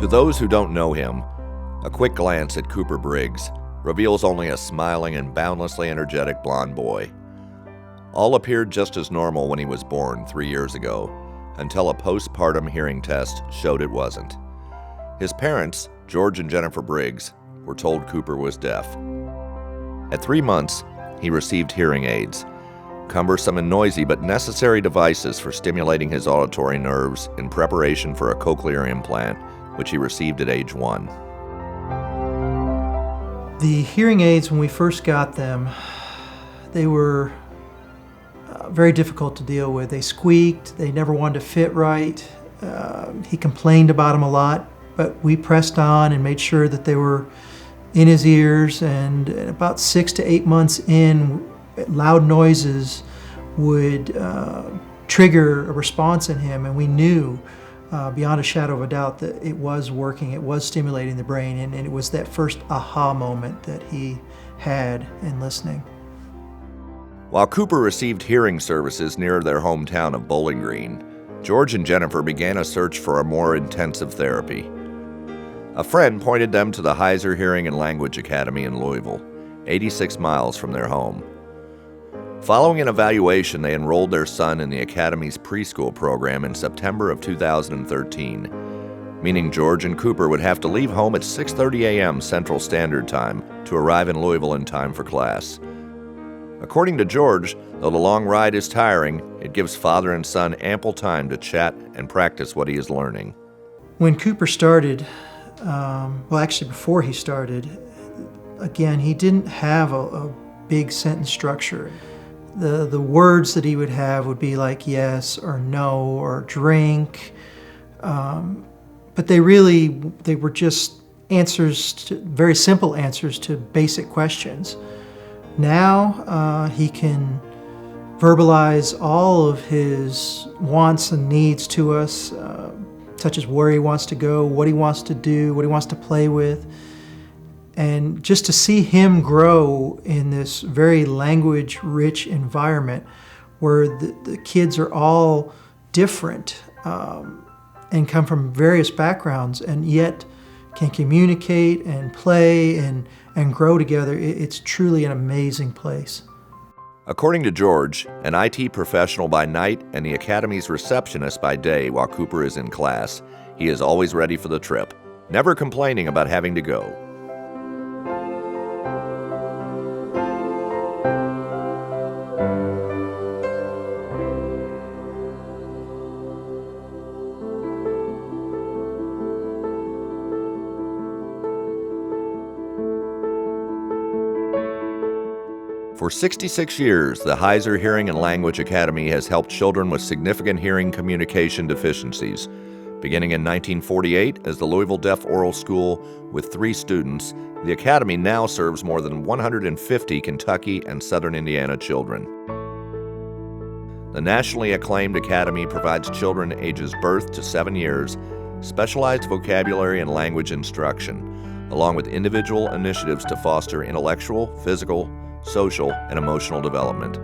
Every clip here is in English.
To those who don't know him, a quick glance at Cooper Briggs reveals only a smiling and boundlessly energetic blond boy. All appeared just as normal when he was born 3 years ago, until a postpartum hearing test showed it wasn't. His parents, George and Jennifer Briggs, were told Cooper was deaf. At 3 months, he received hearing aids, cumbersome and noisy but necessary devices for stimulating his auditory nerves in preparation for a cochlear implant, which he received at age 1. The hearing aids, when we first got them, they were very difficult to deal with. They squeaked, they never wanted to fit right. He complained about them a lot, but we pressed on and made sure that they were in his ears, and about 6 to 8 months in, loud noises would trigger a response in him, and we knew beyond a shadow of a doubt that it was working, it was stimulating the brain, and it was that first aha moment that he had in listening. While Cooper received hearing services near their hometown of Bowling Green, George and Jennifer began a search for a more intensive therapy. A friend pointed them to the Heuser Hearing and Language Academy in Louisville, 86 miles from their home. Following an evaluation, they enrolled their son in the Academy's preschool program in September of 2013, meaning George and Cooper would have to leave home at 6:30 a.m. Central Standard Time to arrive in Louisville in time for class. According to George, though the long ride is tiring, it gives father and son ample time to chat and practice what he is learning. When Cooper started, actually before he started, again, he didn't have a big sentence structure. The words that he would have would be like yes or no or drink, but they were just very simple answers to basic questions. Now he can verbalize all of his wants and needs to us, such as where he wants to go, what he wants to do, what he wants to play with. And just to see him grow in this very language-rich environment where the kids are all different and come from various backgrounds and yet can communicate and play and grow together, it's truly an amazing place. According to George, an IT professional by night and the Academy's receptionist by day while Cooper is in class, he is always ready for the trip, never complaining about having to go. For 66 years, the Heuser Hearing and Language Academy has helped children with significant hearing communication deficiencies. Beginning in 1948 as the Louisville Deaf Oral School with 3 students, the Academy now serves more than 150 Kentucky and Southern Indiana children. The nationally acclaimed Academy provides children ages birth to 7 years specialized vocabulary and language instruction, along with individual initiatives to foster intellectual, physical, social, and emotional development.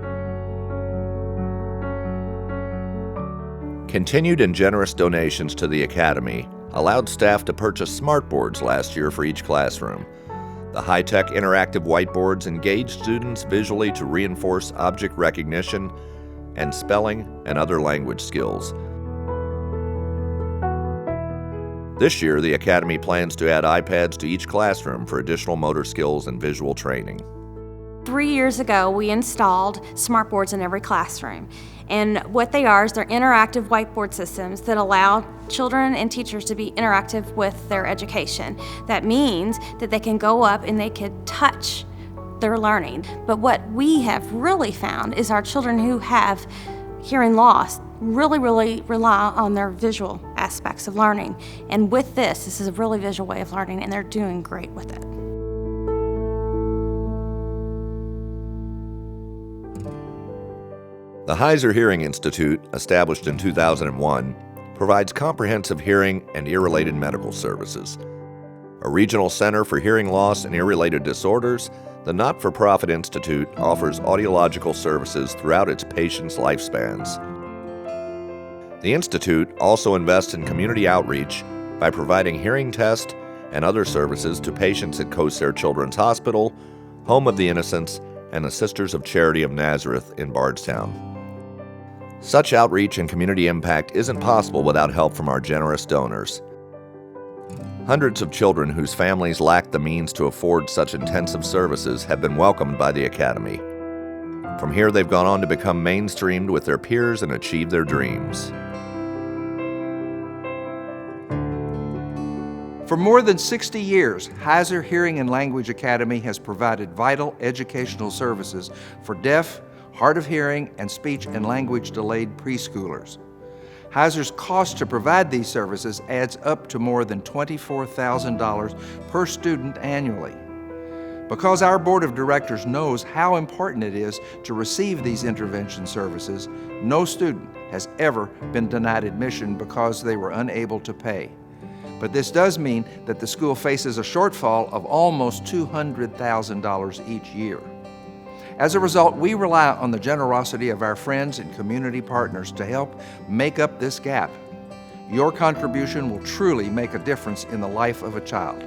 Continued and generous donations to the Academy allowed staff to purchase smartboards last year for each classroom. The high-tech interactive whiteboards engage students visually to reinforce object recognition and spelling and other language skills. This year, the Academy plans to add iPads to each classroom for additional motor skills and visual training. 3 years ago, we installed smartboards in every classroom. And what they are is they're interactive whiteboard systems that allow children and teachers to be interactive with their education. That means that they can go up and they can touch their learning. But what we have really found is our children who have hearing loss really rely on their visual aspects of learning. And with this is a really visual way of learning, and they're doing great with it. The Heuser Hearing Institute, established in 2001, provides comprehensive hearing and ear-related medical services. A regional center for hearing loss and ear-related disorders, the not-for-profit institute offers audiological services throughout its patients' lifespans. The institute also invests in community outreach, by providing hearing tests and other services to patients at Heuser Children's Hospital, Home of the Innocents, and the Sisters of Charity of Nazareth in Bardstown. Such outreach and community impact isn't possible without help from our generous donors. Hundreds of children whose families lack the means to afford such intensive services have been welcomed by the Academy. From here, they've gone on to become mainstreamed with their peers and achieve their dreams. For more than 60 years, Heuser Hearing and Language Academy has provided vital educational services for deaf, hard of hearing, and speech and language delayed preschoolers. Heuser's cost to provide these services adds up to more than $24,000 per student annually. Because our board of directors knows how important it is to receive these intervention services, no student has ever been denied admission because they were unable to pay. But this does mean that the school faces a shortfall of almost $200,000 each year. As a result, we rely on the generosity of our friends and community partners to help make up this gap. Your contribution will truly make a difference in the life of a child.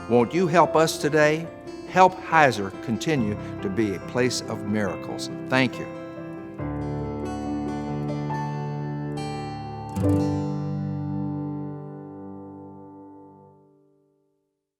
Won't you help us today? Help Heuser continue to be a place of miracles. Thank you.